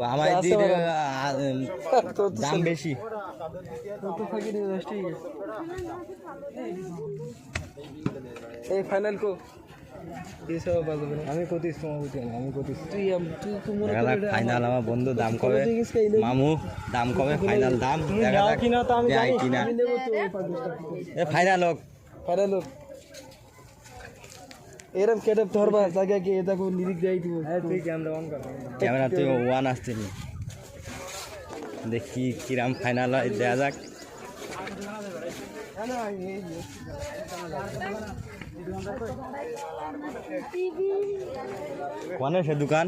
আমার দিকে দাম বেশি। এই ফাইনাল কো আমি কতিস ফাইনাল আমার বন্ধু দাম কবে মামু দাম কবে ফাইনাল দাম দেখা যাক কিনা ফাইনাল হোক ফাইনাল হোক এরম কেটে ধরবা জায়গা কি এটা কোন লিরিক যাই দিব তুই ক্যামেরা অন কর ক্যামেরা তুই ওয়ান আসছে দেখি কিরাম ফাইনাল হয় দেখা যাক। কোনে সে দোকান